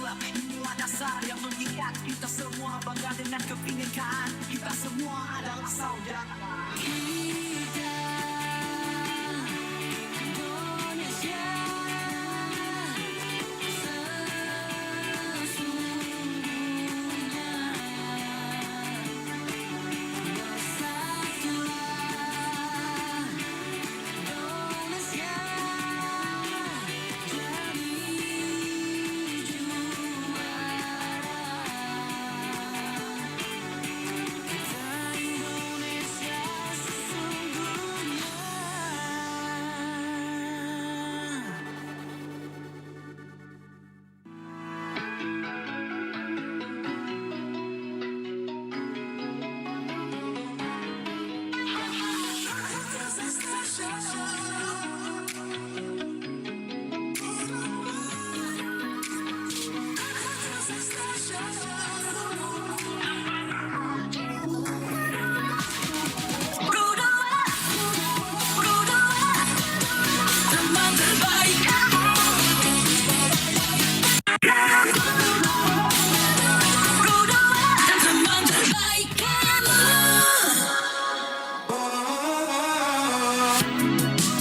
Inilah dasar yang mengikat kita semua, bangga dengan kebhinnekaan. Kita semua adalah saudara.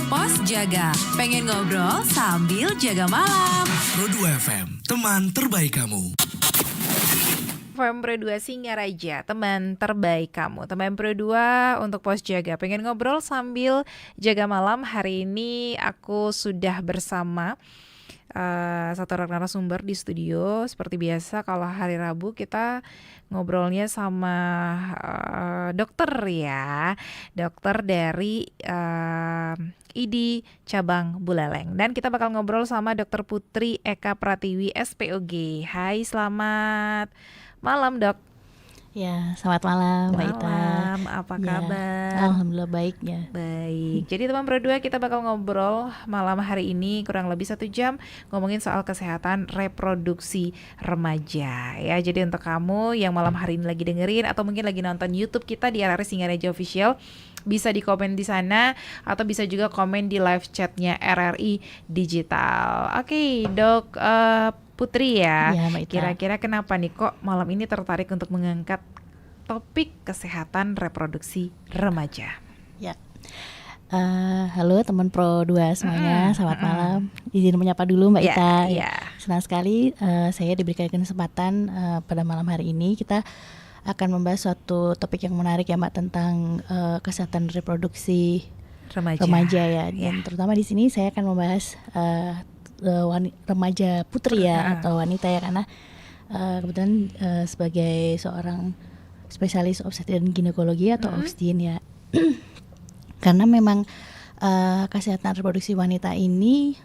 Pos Jaga, pengen ngobrol sambil jaga malam. Pro 2 FM, teman terbaik kamu. FM Pro 2 Singaraja, teman terbaik kamu. Teman Pro 2 untuk Pos Jaga, pengen ngobrol sambil jaga malam. Hari ini aku sudah bersama satu orang narasumber di studio. Seperti biasa kalau hari Rabu kita ngobrolnya sama dokter ya. Dokter dari ID Cabang Buleleng. Dan kita bakal ngobrol sama Dr. Putri Eka Pratiwi SPOG. Hai, selamat malam dok. Ya, selamat malam Mbak Ita. Malam, apa kabar? Alhamdulillah baik ya. Baik, jadi teman berdua kita bakal ngobrol malam hari ini kurang lebih 1 jam ngomongin soal kesehatan reproduksi remaja ya. Jadi untuk kamu yang malam hari ini lagi dengerin atau mungkin lagi nonton YouTube kita di RRI Singaraja Official, bisa di komen di sana atau bisa juga komen di live chatnya RRI Digital. Oke, Dok Putri ya, Mbak Ita. Kira-kira kenapa nih kok malam ini tertarik untuk mengangkat topik kesehatan reproduksi remaja? Ya. Halo teman Pro 2 semuanya, selamat malam. Izin menyapa dulu Mbak Ita. Senang sekali saya diberikan kesempatan pada malam hari ini. Kita akan membahas suatu topik yang menarik ya Mbak, tentang kesehatan reproduksi remaja ya. Dan terutama di sini saya akan membahas remaja putri ya, atau wanita ya, karena kebetulan sebagai seorang spesialis obstetri dan ginekologi atau OBSGYN ya. Karena memang kesehatan reproduksi wanita ini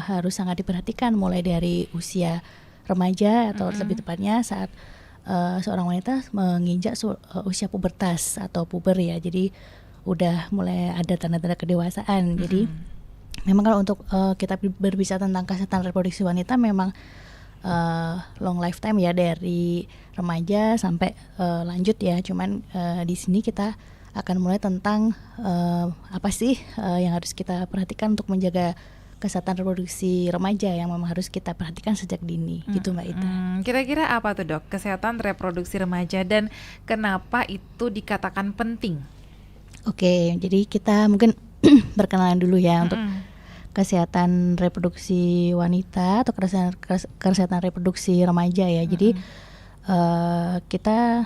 harus sangat diperhatikan mulai dari usia remaja atau lebih tepatnya saat seorang wanita menginjak usia pubertas atau puber ya. Jadi udah mulai ada tanda-tanda kedewasaan. Jadi memang kalau untuk kita berbicara tentang kesehatan reproduksi wanita memang long lifetime ya, dari remaja sampai lanjut ya. Cuman di sini kita akan mulai tentang apa sih yang harus kita perhatikan untuk menjaga kesehatan reproduksi remaja yang memang harus kita perhatikan sejak dini gitu Mbak Ita. Kira-kira apa tuh dok kesehatan reproduksi remaja dan kenapa itu dikatakan penting? Oke, jadi kita mungkin berkenalan dulu ya untuk kesehatan reproduksi wanita atau kesehatan reproduksi remaja ya. Jadi kita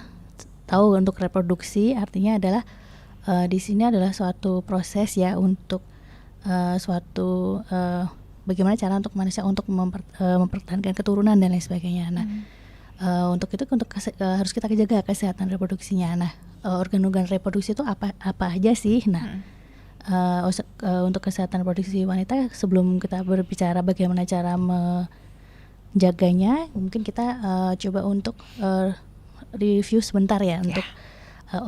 tahu untuk reproduksi artinya adalah di sini adalah suatu proses ya untuk suatu bagaimana cara untuk manusia untuk mempertahankan keturunan dan lain sebagainya. Nah, untuk itu harus kita jaga kesehatan reproduksinya. Nah, organ-organ reproduksi itu apa aja sih? Nah, untuk kesehatan reproduksi wanita, sebelum kita berbicara bagaimana cara menjaganya, mungkin kita coba untuk review sebentar ya untuk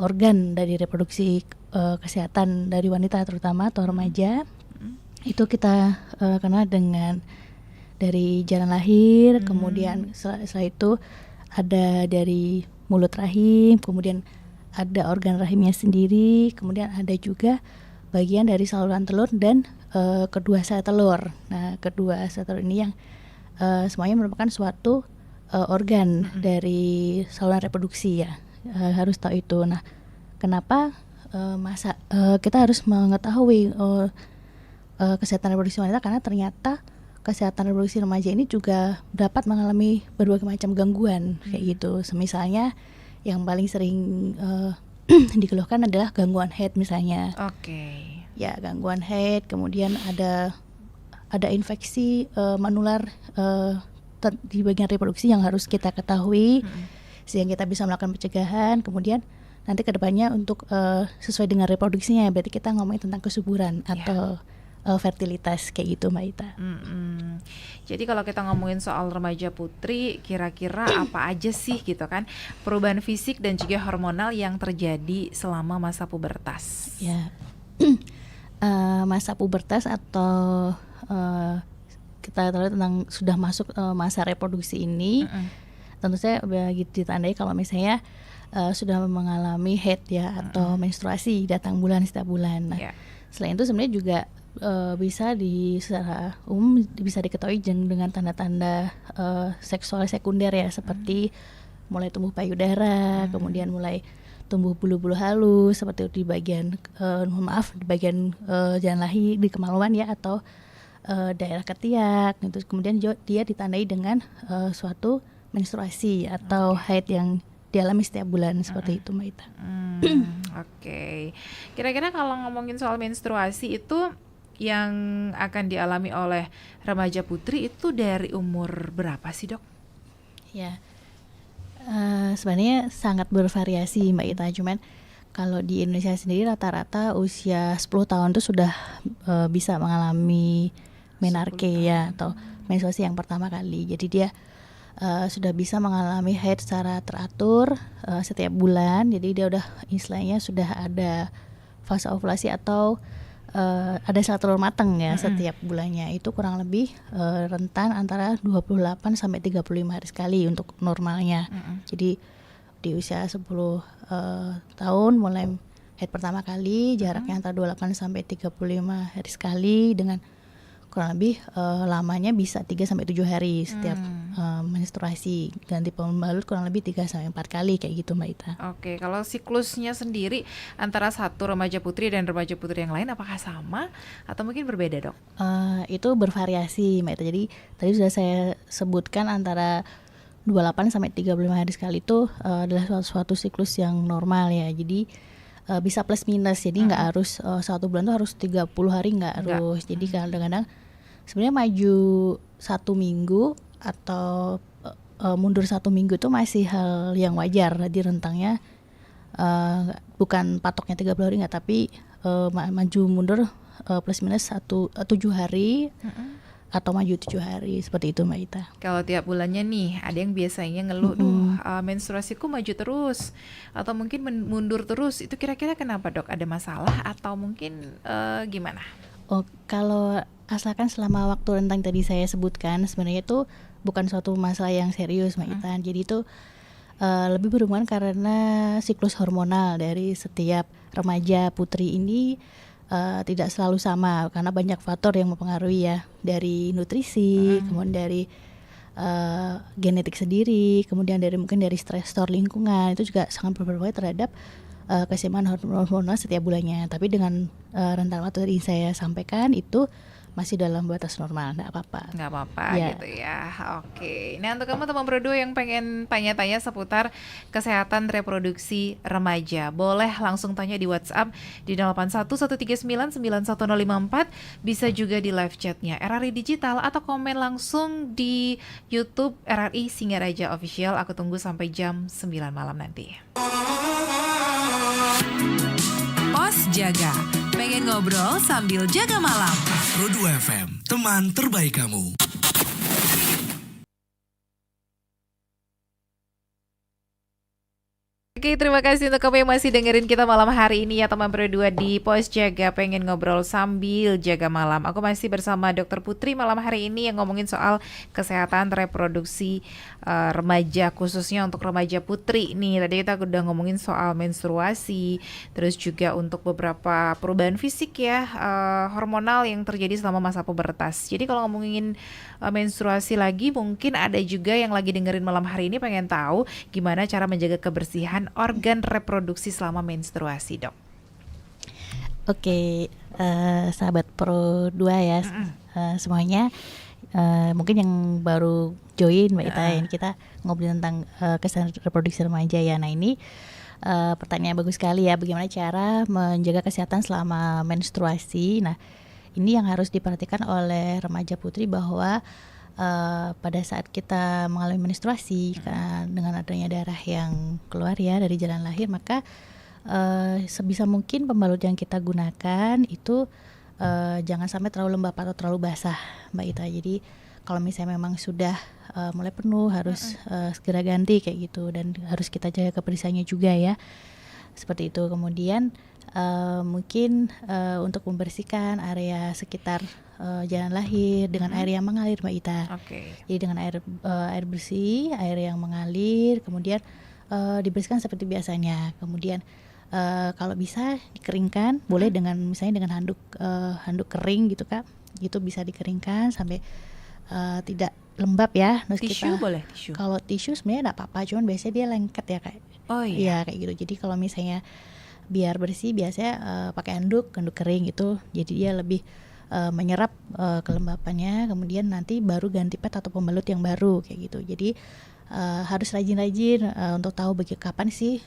organ dari reproduksi kesehatan dari wanita terutama atau remaja. Itu kita kenal dengan dari jalan lahir, kemudian setelah itu ada dari mulut rahim, kemudian ada organ rahimnya sendiri, kemudian ada juga bagian dari saluran telur dan kedua sel telur. Nah, kedua sel telur ini yang semuanya merupakan suatu organ dari saluran reproduksi ya. Harus tahu itu. Nah, kenapa kita harus mengetahui kesehatan reproduksi wanita, karena ternyata kesehatan reproduksi remaja ini juga dapat mengalami berbagai macam gangguan kayak gitu. Misalnya yang paling sering dikeluhkan adalah gangguan haid misalnya. Oke. Ya, gangguan haid, kemudian ada infeksi menular di bagian reproduksi yang harus kita ketahui sehingga kita bisa melakukan pencegahan. Kemudian nanti kedepannya untuk sesuai dengan reproduksinya, berarti kita ngomongin tentang kesuburan atau fertilitas kayak gitu, Mbak Ita. Jadi kalau kita ngomongin soal remaja putri, kira-kira apa aja sih gitu kan perubahan fisik dan juga hormonal yang terjadi selama masa pubertas? Ya, masa pubertas atau kita tahu tentang sudah masuk masa reproduksi ini, tentu saja begitu ditandai kalau misalnya sudah mengalami haid ya atau menstruasi datang bulan setiap bulan. Nah, selain itu sebenarnya juga bisa secara umum bisa diketahui dengan tanda-tanda seksual sekunder ya, seperti mulai tumbuh payudara, kemudian mulai tumbuh bulu-bulu halus seperti di bagian di bagian jalan lahir, di kemaluan ya, atau daerah ketiak. Terus kemudian dia ditandai dengan suatu menstruasi atau haid yang dialami setiap bulan seperti itu, Mbak Ita. Oke. Kira-kira kalau ngomongin soal menstruasi itu yang akan dialami oleh remaja putri itu dari umur berapa sih, Dok? Ya, sebenarnya sangat bervariasi, Mbak Ita. Cuman kalau di Indonesia sendiri rata-rata usia 10 tahun itu sudah bisa mengalami menarche ya, atau menstruasi yang pertama kali. Jadi dia sudah bisa mengalami haid secara teratur setiap bulan. Jadi dia udah istilahnya sudah ada fase ovulasi atau ada sel telur matang ya setiap bulannya. Itu kurang lebih rentan antara 28 sampai 35 hari sekali untuk normalnya. Jadi di usia 10 tahun mulai haid pertama kali, jaraknya antara 28 sampai 35 hari sekali, dengan kurang lebih lamanya bisa 3 sampai 7 hari setiap menstruasi. Ganti pembalut kurang lebih 3 sampai 4 kali kayak gitu, Mbak Ita. Oke, kalau siklusnya sendiri antara satu remaja putri dan remaja putri yang lain apakah sama atau mungkin berbeda, Dok? Itu bervariasi, Mbak Ita. Jadi tadi sudah saya sebutkan antara 28 sampai 35 hari sekali itu adalah suatu siklus yang normal ya. Jadi bisa plus minus. Jadi nggak harus satu bulan tuh harus 30 hari, nggak harus. Jadi kadang-kadang sebenarnya maju 1 minggu atau mundur 1 minggu itu masih hal yang wajar. Jadi rentangnya bukan patoknya 30 hari nggak, tapi maju mundur plus minus 7 hari atau maju 7 hari seperti itu, Mbak Ita. Kalau tiap bulannya nih ada yang biasanya ngeluh, menstruasiku maju terus atau mungkin mundur terus, itu kira-kira kenapa, Dok? Ada masalah atau mungkin gimana? Kalau asalkan selama waktu rentang tadi saya sebutkan, sebenarnya itu bukan suatu masalah yang serius, Mbak Ita. Jadi itu lebih berhubungan karena siklus hormonal dari setiap remaja putri ini tidak selalu sama, karena banyak faktor yang mempengaruhi ya, dari nutrisi, kemudian dari genetik sendiri, kemudian mungkin dari stresor lingkungan, itu juga sangat berpengaruh terhadap keseimbangan hormonal setiap bulannya. Tapi dengan rentan waktu tadi saya sampaikan itu masih dalam batas normal, nggak apa-apa ya. Gitu ya. Oke. Nah, untuk kamu teman Pro2 yang pengen tanya-tanya seputar kesehatan reproduksi remaja, boleh langsung tanya di WhatsApp di 0811399154, bisa juga di live chatnya RRI Digital, atau komen langsung di YouTube RRI Singaraja Official. Aku tunggu sampai jam 9 malam nanti. Pos Jaga, pengen ngobrol sambil jaga malam. Pro2 FM, teman terbaik kamu. Oke, terima kasih untuk kamu yang masih dengerin kita malam hari ini ya teman berdua di Pos Jaga Pengen Ngobrol Sambil Jaga Malam. Aku masih bersama Dr. Putri malam hari ini yang ngomongin soal kesehatan reproduksi remaja, khususnya untuk remaja putri nih. Tadi kita udah ngomongin soal menstruasi, terus juga untuk beberapa perubahan fisik ya, hormonal yang terjadi selama masa pubertas. Jadi kalau ngomongin menstruasi lagi, mungkin ada juga yang lagi dengerin malam hari ini pengen tahu gimana cara menjaga kebersihan organ reproduksi selama menstruasi, Dok. Oke, sahabat Pro 2 ya, semuanya. Mungkin yang baru join Mbak Ita, ini kita ngobrol tentang kesehatan reproduksi remaja ya. Nah ini pertanyaan bagus sekali ya, bagaimana cara menjaga kesehatan selama menstruasi. Nah ini yang harus diperhatikan oleh remaja putri bahwa pada saat kita mengalami menstruasi dengan adanya darah yang keluar ya dari jalan lahir, maka sebisa mungkin pembalut yang kita gunakan itu jangan sampai terlalu lembab atau terlalu basah, Mbak Ita. Jadi kalau misalnya memang sudah mulai penuh harus segera ganti kayak gitu, dan harus kita jaga kebersihannya juga ya, seperti itu. Kemudian mungkin untuk membersihkan area sekitar jalan lahir dengan air yang mengalir, Mbak Ita. Jadi dengan air bersih, air yang mengalir, kemudian dibersihkan seperti biasanya. Kemudian kalau bisa dikeringkan, boleh dengan misalnya dengan handuk kering gitu Kak, gitu bisa dikeringkan sampai tidak lembab ya. Terus Tisu boleh tisu. Kalau tisu sebenarnya nggak apa-apa, cuman biasanya dia lengket ya Kak. Oh iya. Iya kayak gitu. Jadi kalau misalnya biar bersih biasanya pakai handuk kering gitu. Jadi dia lebih menyerap kelembapannya, kemudian nanti baru ganti pad atau pembalut yang baru kayak gitu. Jadi harus rajin-rajin untuk tahu kapan sih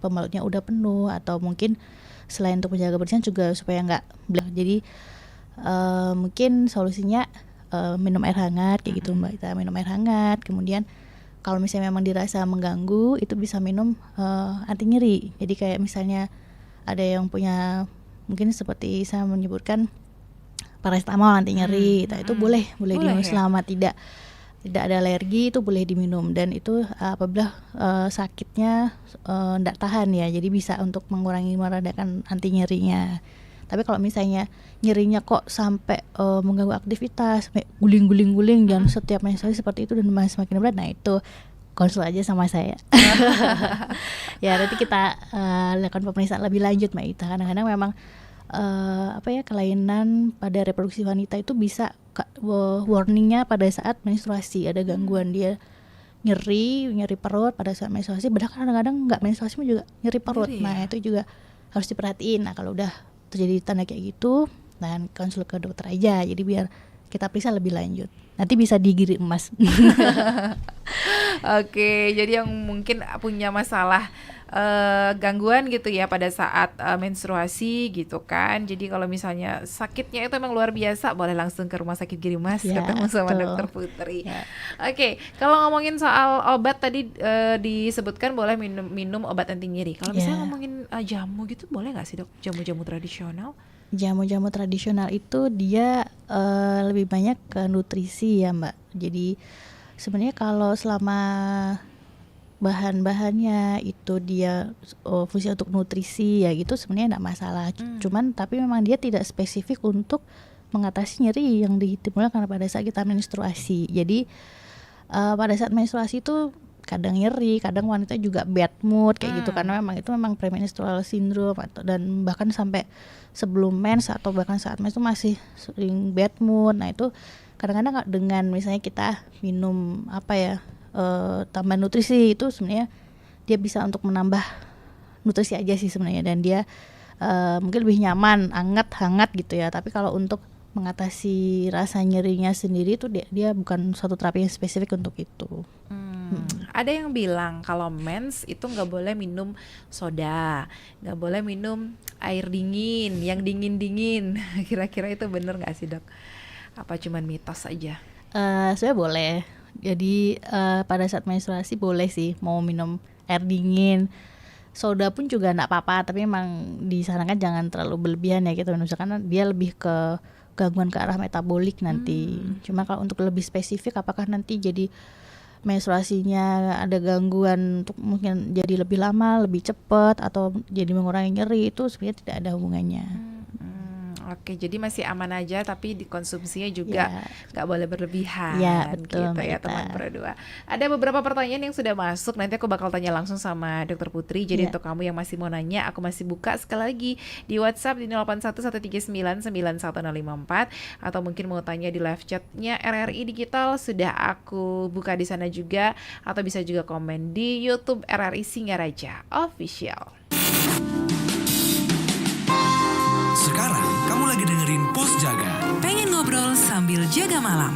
pembalutnya udah penuh, atau mungkin selain untuk menjaga kebersihan juga supaya nggak belah. Jadi mungkin solusinya minum air hangat kayak gitu Mbak. Kita minum air hangat, kemudian kalau misalnya memang dirasa mengganggu itu bisa minum anti nyeri. Jadi kayak misalnya ada yang punya mungkin seperti saya menyebutkan paracetamol anti nyeri, itu boleh diminum selama tidak ada alergi, itu boleh diminum, dan itu apabila sakitnya tidak tahan ya, jadi bisa untuk mengurangi meredakan anti nyerinya. Tapi kalau misalnya nyerinya kok sampai mengganggu aktivitas, sampai guling-guling dan setiap menstruasi seperti itu dan masih semakin berat, nah itu konsul aja sama saya. Ya nanti kita lakukan pemeriksaan lebih lanjut Mbak Ita. Kadang-kadang memang kelainan pada reproduksi wanita itu bisa warningnya pada saat menstruasi, ada gangguan dia nyeri perut pada saat menstruasi, padahal kadang-kadang nggak menstruasi juga nyeri perut. Nah itu juga harus diperhatiin. Nah kalau udah terjadi tanda kayak gitu, dan konsul ke dokter aja, jadi biar kita periksa lebih lanjut. Nanti bisa digigit emas. Oke, jadi yang mungkin punya masalah gangguan gitu ya pada saat menstruasi gitu kan. Jadi kalau misalnya sakitnya itu emang luar biasa, boleh langsung ke rumah sakit Giri Mas ya, ketemu sama betul. Dokter Putri. Ya. Oke, kalau ngomongin soal obat tadi disebutkan boleh minum obat anti nyeri. Kalau misalnya ngomongin jamu gitu boleh nggak sih Dok? Jamu-jamu tradisional? Jamu-jamu tradisional itu dia lebih banyak ke nutrisi ya Mbak. Jadi sebenarnya kalau selama bahan-bahannya itu dia fungsi untuk nutrisi ya gitu, sebenarnya enggak masalah. Cuman tapi memang dia tidak spesifik untuk mengatasi nyeri yang ditimbulkan pada saat kita menstruasi. Jadi pada saat menstruasi itu kadang nyeri, kadang wanita juga bad mood kayak gitu, karena memang itu memang premenstrual syndrome dan bahkan sampai sebelum mens atau bahkan saat mens itu masih sering bad mood. Nah itu kadang-kadang dengan misalnya kita minum tambah nutrisi, itu sebenarnya dia bisa untuk menambah nutrisi aja sih sebenarnya, dan dia mungkin lebih nyaman, hangat gitu ya. Tapi kalau untuk mengatasi rasa nyerinya sendiri itu dia bukan suatu terapi yang spesifik untuk itu. Ada yang bilang kalau mens itu nggak boleh minum soda, nggak boleh minum air dingin, yang dingin-dingin. Kira-kira itu bener nggak sih Dok? Apa cuman mitos aja? Sebenarnya boleh. Jadi pada saat menstruasi boleh sih mau minum air dingin. Soda pun juga enggak apa-apa, tapi memang disarankan jangan terlalu berlebihan ya gitu. Misalkan dia lebih ke gangguan ke arah metabolik nanti. Cuma kalau untuk lebih spesifik apakah nanti jadi menstruasinya ada gangguan untuk mungkin jadi lebih lama, lebih cepat atau jadi mengurangi nyeri, itu sebenarnya tidak ada hubungannya. Oke, jadi masih aman aja, tapi dikonsumsinya juga nggak boleh berlebihan. Ya, betul, gitu Mbak ya Ita. teman Pro 2. Ada beberapa pertanyaan yang sudah masuk, nanti aku bakal tanya langsung sama Dokter Putri. Jadi Ya. untuk kamu yang masih mau nanya, aku masih buka sekali lagi di WhatsApp di 0811399154, atau mungkin mau tanya di live chatnya RRI Digital, sudah aku buka di sana juga, atau bisa juga komen di YouTube RRI Singaraja Official. Sekarang kamu lagi dengerin Pos Jaga. Pengen ngobrol sambil jaga malam.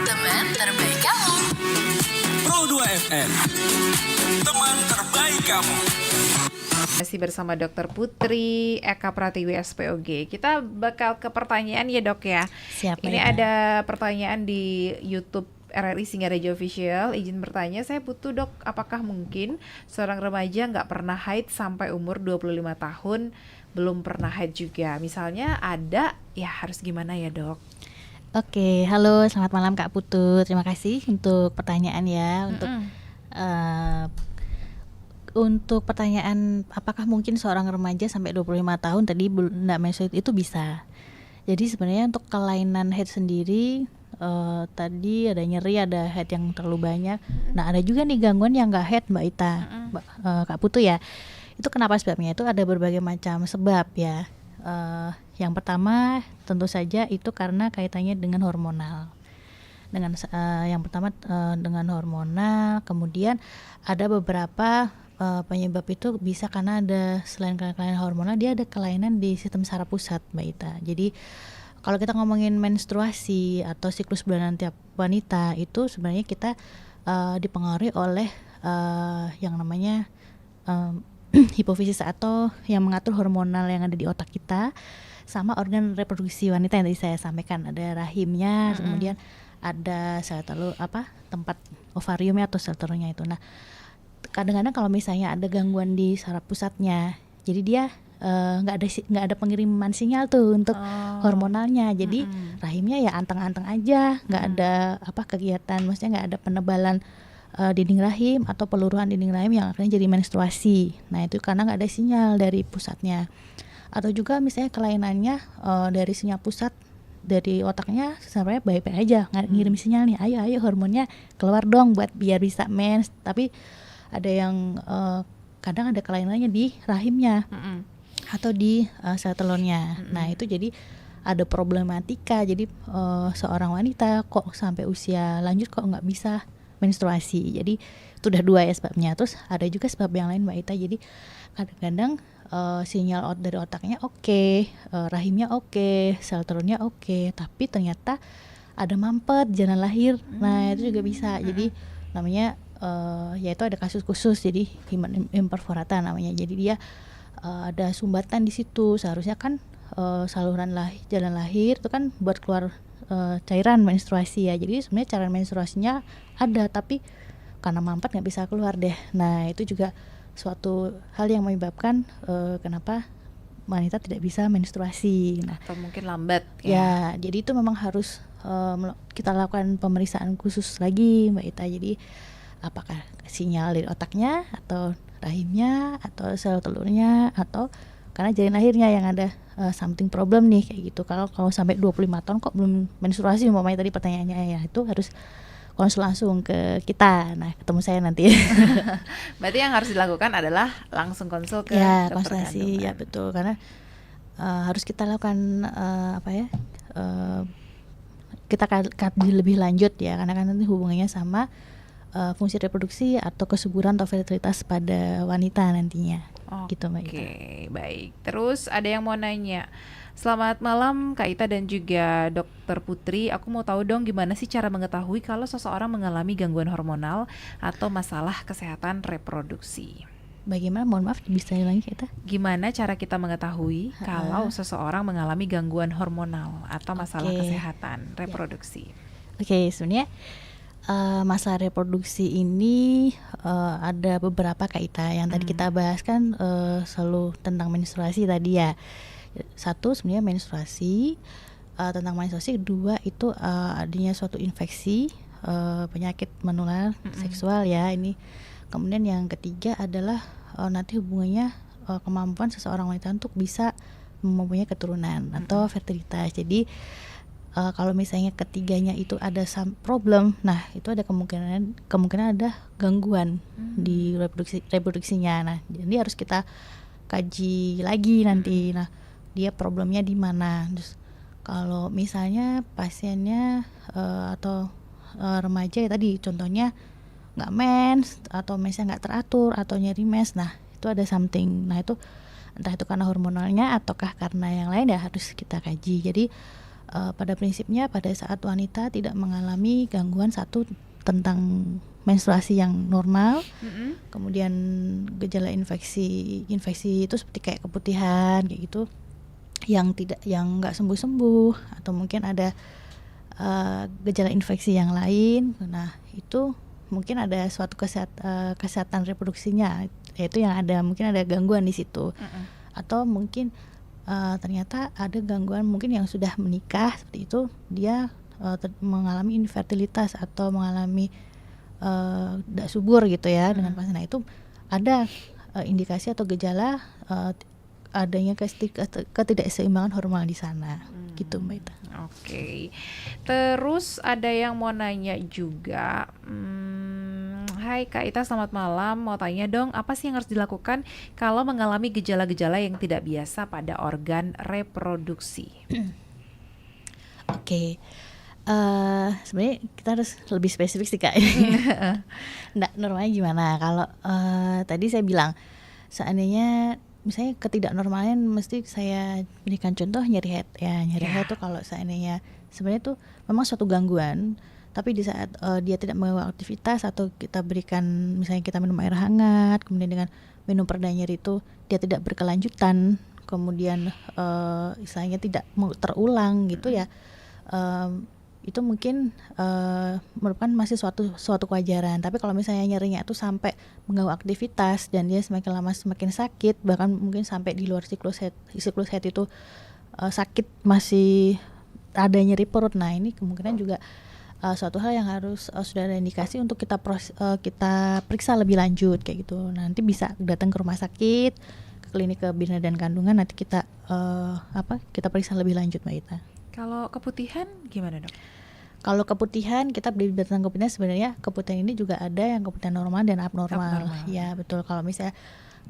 Teman terbaik kamu. Pro 2 FM, teman terbaik kamu. Masih bersama Dokter Putri Eka Pratiwi SPOG. Kita bakal ke pertanyaan ya dok ya. Siap, Ini Mbak Ita. ada pertanyaan di YouTube RRI Singaraja Official. Izin bertanya, saya butuh dok, apakah mungkin seorang remaja nggak pernah haid sampai umur 25 tahun belum pernah haid juga? Misalnya ada, ya harus gimana ya dok? Oke, halo, selamat malam Kak Putu. Terima kasih untuk pertanyaan ya. Untuk pertanyaan apakah mungkin seorang remaja sampai 25 tahun tadi tidak menstruasi, itu bisa. Jadi sebenarnya untuk kelainan haid sendiri, tadi ada nyeri, ada haid yang terlalu banyak. Nah, ada juga nih gangguan yang nggak haid Mbak Ita, Kak Putu ya. Itu kenapa sebabnya? Itu ada berbagai macam sebab ya. Yang pertama tentu saja itu karena kaitannya dengan hormonal. Yang pertama dengan hormonal, kemudian ada beberapa penyebab itu bisa karena ada selain kelainan hormonal, dia ada kelainan di sistem saraf pusat Mbak Ita. Jadi kalau kita ngomongin menstruasi atau siklus bulanan tiap wanita, itu sebenarnya kita dipengaruhi oleh yang namanya hipofisis atau yang mengatur hormonal yang ada di otak kita, sama organ reproduksi wanita yang tadi saya sampaikan, ada rahimnya, kemudian ada sel telur, tempat ovariumnya atau sel telurnya itu. Nah, kadang-kadang kalau misalnya ada gangguan di saraf pusatnya, jadi dia nggak ada pengiriman sinyal tuh untuk hormonalnya, jadi rahimnya ya anteng-anteng aja, nggak ada kegiatan, maksudnya nggak ada penebalan dinding rahim atau peluruhan dinding rahim yang akhirnya jadi menstruasi. Nah, itu karena nggak ada sinyal dari pusatnya. Atau juga misalnya kelainannya dari sinyal pusat dari otaknya sebenarnya baik-baik aja, nggak ngirim sinyal nih, ayo hormonnya keluar dong buat biar bisa mens, tapi ada yang kadang ada kelainannya di rahimnya atau di sel telurnya. Nah, itu jadi ada problematika. Jadi seorang wanita kok sampai usia lanjut kok nggak bisa menstruasi. Jadi itu udah dua ya sebabnya. Terus ada juga sebab yang lain Mbak Ita. Jadi kadang-kadang sinyal dari otaknya oke, rahimnya oke, sel telurnya oke, tapi ternyata ada mampet jalan lahir. Nah, itu juga bisa. Jadi namanya yaitu ada kasus khusus, jadi Hymen imperforata namanya. Jadi dia ada sumbatan di situ. Seharusnya kan saluran jalan lahir itu kan buat keluar cairan menstruasi ya. Jadi sebenarnya cairan menstruasinya ada, tapi karena mampet nggak bisa keluar deh. Nah, itu juga suatu hal yang menyebabkan kenapa wanita tidak bisa menstruasi. Nah, Atau mungkin lambat ya, jadi itu memang harus kita lakukan pemeriksaan khusus lagi Mbak Ita. Jadi apakah sinyal dari otaknya atau rahimnya atau sel telurnya, atau karena jalan lahirnya yang ada something problem nih kayak gitu. Kalau sampai 25 tahun kok belum menstruasi, umpamanya tadi pertanyaannya, ya itu harus konsul langsung ke kita. Nah, ketemu saya nanti. Berarti yang harus dilakukan adalah langsung konsul ke Ya, dokter konsultasi kandungan. ya betul, karena harus kita lakukan kita kaji lebih lanjut ya, karena kan nanti hubungannya sama fungsi reproduksi atau kesuburan atau fertilitas pada wanita nantinya. Gitu Mbak Ita. Oke, baik. Terus ada yang mau nanya. Selamat malam Kak Ita dan juga Dokter Putri. Aku mau tahu dong gimana sih cara mengetahui kalau seseorang mengalami gangguan hormonal atau masalah kesehatan reproduksi. Bagaimana? Mohon maaf, bisa diulangi Kak Ita? Gimana cara kita mengetahui kalau seseorang mengalami gangguan hormonal atau masalah kesehatan reproduksi? Oke, sebenarnya masalah reproduksi ini ada beberapa Kak Ita. Yang tadi kita bahas kan selalu tentang menstruasi tadi ya. Satu sebenarnya menstruasi, tentang menstruasi, dua itu adanya suatu infeksi penyakit menular seksual ya ini. Kemudian yang ketiga adalah nanti hubungannya kemampuan seseorang wanita untuk bisa mempunyai keturunan atau fertilitas. Jadi kalau misalnya ketiganya itu ada problem, nah itu ada kemungkinan ada gangguan di reproduksinya. Nah, jadi harus kita kaji lagi nanti. Nah, dia problemnya di mana. Terus kalau misalnya pasiennya atau remaja ya tadi contohnya nggak mens atau mensnya nggak teratur atau nyeri mens, nah itu ada something. Nah itu entah itu karena hormonalnya ataukah karena yang lain ya harus kita kaji. Jadi pada prinsipnya pada saat wanita tidak mengalami gangguan satu tentang menstruasi yang normal, kemudian gejala infeksi itu seperti kayak keputihan kayak gitu, yang nggak sembuh atau mungkin ada gejala infeksi yang lain, nah itu mungkin ada suatu kesehatan reproduksinya, yaitu yang mungkin ada gangguan di situ, atau mungkin ternyata ada gangguan mungkin yang sudah menikah seperti itu, dia mengalami infertilitas atau mengalami tidak subur gitu ya dengan pasien. Nah itu ada indikasi atau gejala adanya ketidakseimbangan hormonal di sana gitu Mbak Ita. Oke. Terus ada yang mau nanya juga, hai Kak Ita, selamat malam. Mau tanya dong, apa sih yang harus dilakukan kalau mengalami gejala-gejala yang tidak biasa pada organ reproduksi? Oke. Sebenarnya kita harus lebih spesifik sih Kak. Nah, normalnya gimana? Kalau tadi saya bilang seandainya misalnya ketidaknormalan, mesti saya berikan contoh nyeri head ya. Nyeri head tuh kalau seandainya sebenarnya tuh memang suatu gangguan, tapi di saat dia tidak mengganggu aktivitas atau kita berikan misalnya kita minum air hangat, kemudian dengan minum pereda nyeri itu dia tidak berkelanjutan, kemudian istilahnya tidak terulang gitu ya, itu mungkin merupakan masih suatu kewajaran. Tapi kalau misalnya nyerinya itu sampai mengganggu aktivitas dan dia semakin lama semakin sakit, bahkan mungkin sampai di luar siklus head itu sakit, masih ada nyeri perut, nah ini kemungkinan juga suatu hal yang harus sudah ada indikasi untuk kita periksa lebih lanjut kayak gitu. Nanti bisa datang ke rumah sakit, ke klinik kebidanan dan kandungan, nanti kita kita periksa lebih lanjut Mbak Ita. Kalau keputihan gimana dok? Kalau keputihan, kita berdasarkan keputihan, sebenarnya keputihan ini juga ada yang keputihan normal dan abnormal. Ya betul, kalau misalnya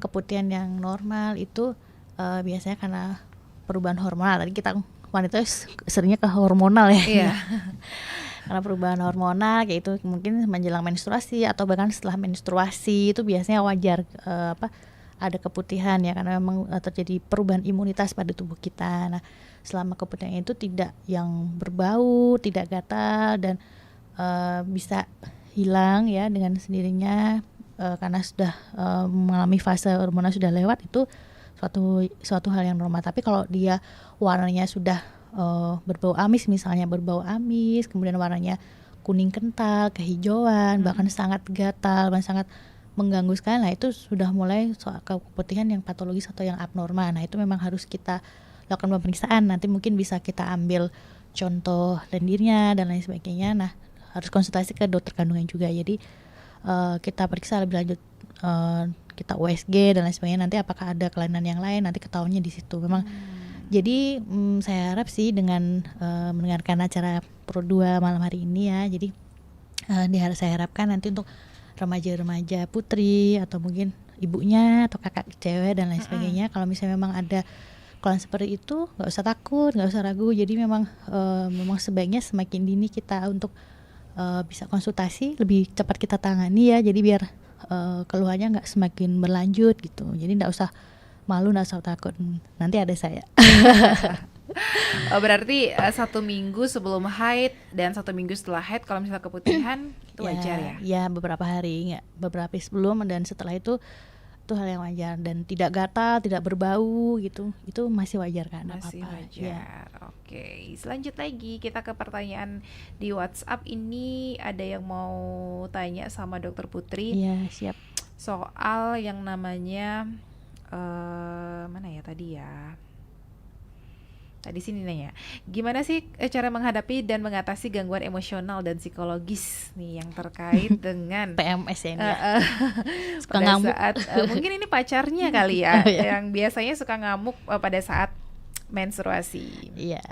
keputihan yang normal itu biasanya karena perubahan hormonal. Tadi kita wanita seringnya ke hormonal ya. Iya. Karena perubahan hormonal kayak itu mungkin menjelang menstruasi atau bahkan setelah menstruasi itu biasanya wajar ada keputihan ya, karena memang terjadi perubahan imunitas pada tubuh kita. Nah, selama keputihan itu tidak yang berbau, tidak gatal dan bisa hilang ya dengan sendirinya karena sudah mengalami fase hormonal sudah lewat, itu suatu hal yang normal. Tapi kalau dia warnanya sudah berbau amis, misalnya berbau amis, kemudian warnanya kuning kental, kehijauan, bahkan sangat gatal, bahkan sangat mengganggu sekali, nah itu sudah mulai soal keputihan yang patologis atau yang abnormal. Nah itu memang harus kita lakukan pemeriksaan, nanti mungkin bisa kita ambil contoh lendirnya dan lain sebagainya. Nah harus konsultasi ke dokter kandungan juga, jadi kita periksa lebih lanjut, kita USG dan lain sebagainya, nanti apakah ada kelainan yang lain nanti ketahuannya di situ memang. Jadi saya harap sih dengan mendengarkan acara Pro 2 malam hari ini ya, jadi saya harapkan nanti untuk remaja-remaja putri atau mungkin ibunya atau kakak cewek dan lain sebagainya, kalau misalnya memang ada keluhan seperti itu, nggak usah takut, nggak usah ragu. Jadi memang sebaiknya semakin dini kita untuk bisa konsultasi, lebih cepat kita tangani ya, jadi biar keluhannya nggak semakin berlanjut gitu. Jadi nggak usah malu, nggak usah takut, nanti ada saya. Berarti 1 minggu sebelum haid dan 1 minggu setelah haid kalau misalnya keputihan itu wajar ya? Ya beberapa hari, beberapa hari sebelum dan setelah itu hal yang wajar, dan tidak gatal, tidak berbau gitu, itu masih wajar kan? Masih apa-apa. wajar. Ya. Oke, selanjut lagi kita ke pertanyaan di WhatsApp. Ini ada yang mau tanya sama Dokter Putri. Iya, siap. Soal yang namanya mana ya tadi ya? Tadi sini nanya, gimana sih cara menghadapi dan mengatasi gangguan emosional dan psikologis nih yang terkait dengan PMS ya ini ya. Suka pada ngamuk. saat mungkin ini pacarnya kali ya, Oh, iya. yang biasanya suka ngamuk pada saat menstruasi. Iya.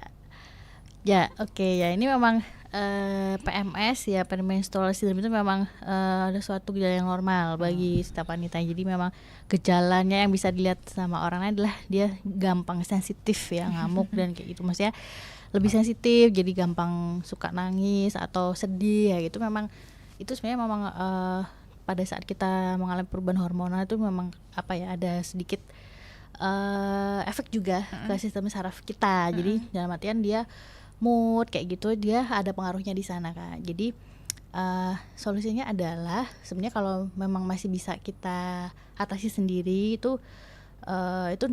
Ya, oke ya. Ini memang PMS ya, premenstrual syndrome itu memang ada suatu gejala yang normal bagi setiap wanita. Jadi memang gejalanya yang bisa dilihat sama orang lain adalah dia gampang sensitif ya, ngamuk dan kayak gitu. Maksudnya lebih sensitif, jadi gampang suka nangis atau sedih ya gitu. Memang itu sebenarnya memang pada saat kita mengalami perubahan hormonal itu memang apa ya, ada sedikit efek juga ke sistem saraf kita. Jadi dalam artian dia mood kayak gitu, dia ada pengaruhnya di sana Kak. Jadi solusinya adalah sebenarnya kalau memang masih bisa kita atasi sendiri itu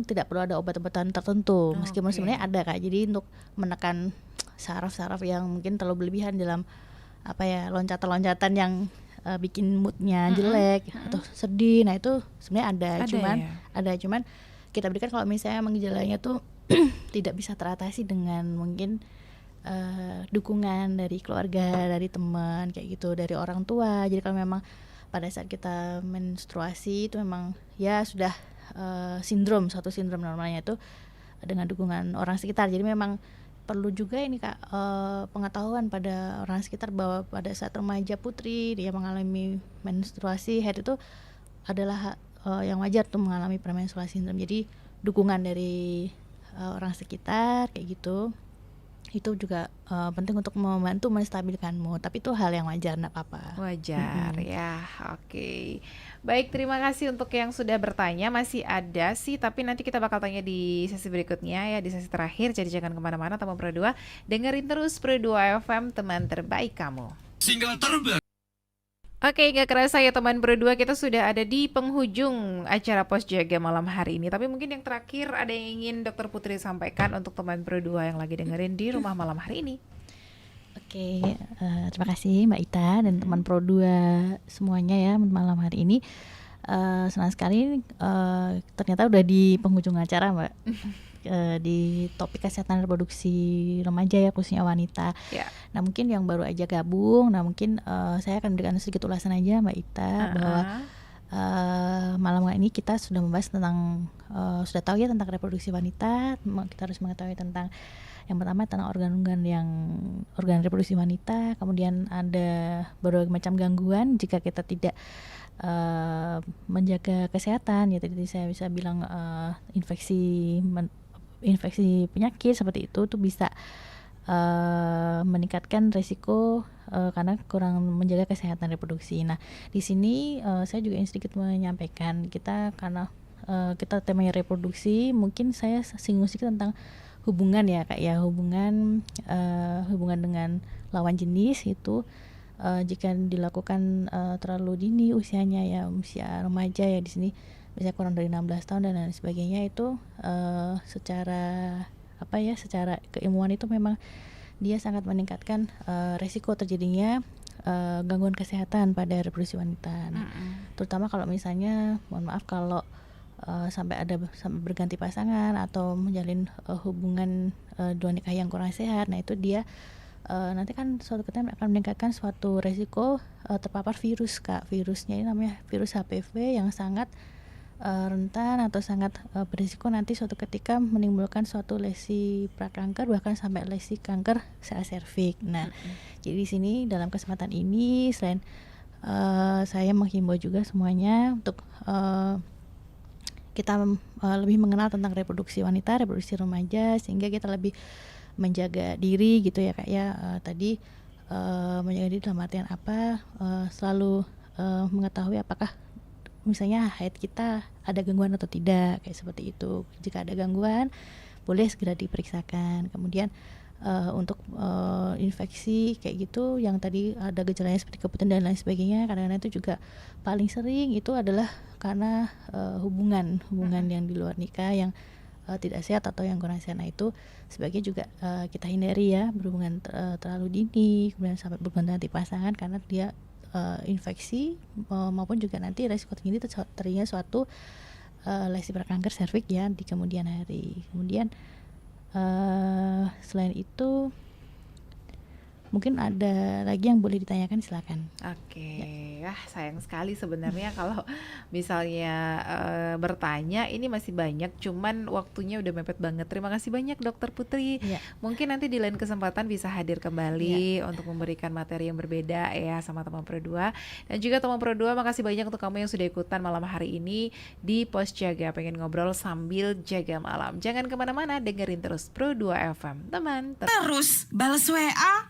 tidak perlu ada obat-obatan tertentu, meskipun sebenarnya ada Kak. Jadi untuk menekan saraf-saraf yang mungkin terlalu berlebihan dalam apa ya, loncatan-loncatan yang bikin moodnya jelek atau sedih, nah itu sebenarnya ada, cuman kita berikan kalau misalnya emang gejalanya tuh tidak bisa teratasi dengan mungkin dukungan dari keluarga, dari teman kayak gitu, dari orang tua. Jadi kalau memang pada saat kita menstruasi itu memang ya sudah suatu sindrom normalnya itu dengan dukungan orang sekitar. Jadi memang perlu juga ini Kak, pengetahuan pada orang sekitar bahwa pada saat remaja putri dia mengalami menstruasi haid itu adalah yang wajar tuh mengalami premenstrual syndrome. Jadi dukungan dari orang sekitar kayak gitu itu juga penting untuk membantu menstabilkanmu, tapi itu hal yang wajar, enggak apa-apa. Wajar ya, oke. Baik, terima kasih untuk yang sudah bertanya. Masih ada sih, tapi nanti kita bakal tanya di sesi berikutnya ya, di sesi terakhir. Jadi jangan kemana-mana teman Pro 2, dengerin terus Pro 2 FM, teman terbaik kamu. Single terbaru. Oke, gak kerasa ya teman Pro 2, kita sudah ada di penghujung acara Pos Jaga malam hari ini. Tapi mungkin yang terakhir ada yang ingin Dokter Putri sampaikan untuk teman Pro 2 yang lagi dengerin di rumah malam hari ini. Oke, terima kasih Mbak Ita dan teman Pro 2 semuanya ya malam hari ini. Senang sekali ternyata udah di penghujung acara Mbak. Di topik kesehatan reproduksi remaja ya, khususnya wanita. Nah mungkin yang baru aja gabung, nah mungkin saya akan berikan sedikit ulasan aja Mbak Ita bahwa malam ini kita sudah membahas tentang sudah tahu ya tentang reproduksi wanita. Kita harus mengetahui tentang yang pertama tentang organ reproduksi wanita, kemudian ada berbagai macam gangguan jika kita tidak menjaga kesehatan ya, tadi saya bisa bilang infeksi penyakit seperti itu tuh bisa meningkatkan resiko karena kurang menjaga kesehatan reproduksi. Nah, di sini saya juga ingin sedikit menyampaikan karena kita temanya reproduksi, mungkin saya singgung sedikit tentang hubungan ya Kak ya, hubungan dengan lawan jenis itu jika dilakukan terlalu dini usianya ya, usia remaja ya, di sini bisa kurang dari 16 tahun dan lain sebagainya, itu secara keilmuan itu memang dia sangat meningkatkan resiko terjadinya gangguan kesehatan pada reproduksi wanita. Nah, terutama kalau misalnya mohon maaf kalau sampai berganti pasangan atau menjalin hubungan dua nikah yang kurang sehat, nah itu dia nanti kan suatu ketika akan meningkatkan suatu resiko terpapar virus Kak. Virusnya ini namanya virus HPV yang sangat rentan atau sangat berisiko nanti suatu ketika menimbulkan suatu lesi prakanker, bahkan sampai lesi kanker sel serviks. Nah, jadi di sini dalam kesempatan ini selain saya menghimbau juga semuanya untuk kita lebih mengenal tentang reproduksi wanita, reproduksi remaja, sehingga kita lebih menjaga diri gitu ya Kak ya. Tadi menjaga diri dalam artian apa? Selalu mengetahui apakah misalnya haid kita ada gangguan atau tidak, kayak seperti itu. Jika ada gangguan boleh segera diperiksakan. Kemudian untuk infeksi kayak gitu yang tadi ada gejalanya seperti keputusan dan lain sebagainya, kadang-kadang itu juga paling sering itu adalah karena hubungan yang di luar nikah yang tidak sehat atau yang kurang sehat. Nah itu sebaiknya juga kita hindari ya, berhubungan terlalu dini, kemudian sampai berhubungan dengan pasangan, karena dia infeksi maupun juga nanti resiko tinggi terjadinya suatu lesi prakanker serviks ya di kemudian hari. Kemudian Selain itu mungkin ada lagi yang boleh ditanyakan, silakan. Oke, sayang sekali sebenarnya kalau misalnya bertanya ini masih banyak, cuman waktunya udah mepet banget. Terima kasih banyak Dokter Putri. Ya. Mungkin nanti di lain kesempatan bisa hadir kembali untuk memberikan materi yang berbeda ya sama teman Pro 2. Dan juga teman Pro 2, makasih banyak untuk kamu yang sudah ikutan malam hari ini di Pos Jaga, pengen ngobrol sambil jaga malam. Jangan kemana-mana, dengerin terus Pro 2 FM. Teman, Terus balas WA,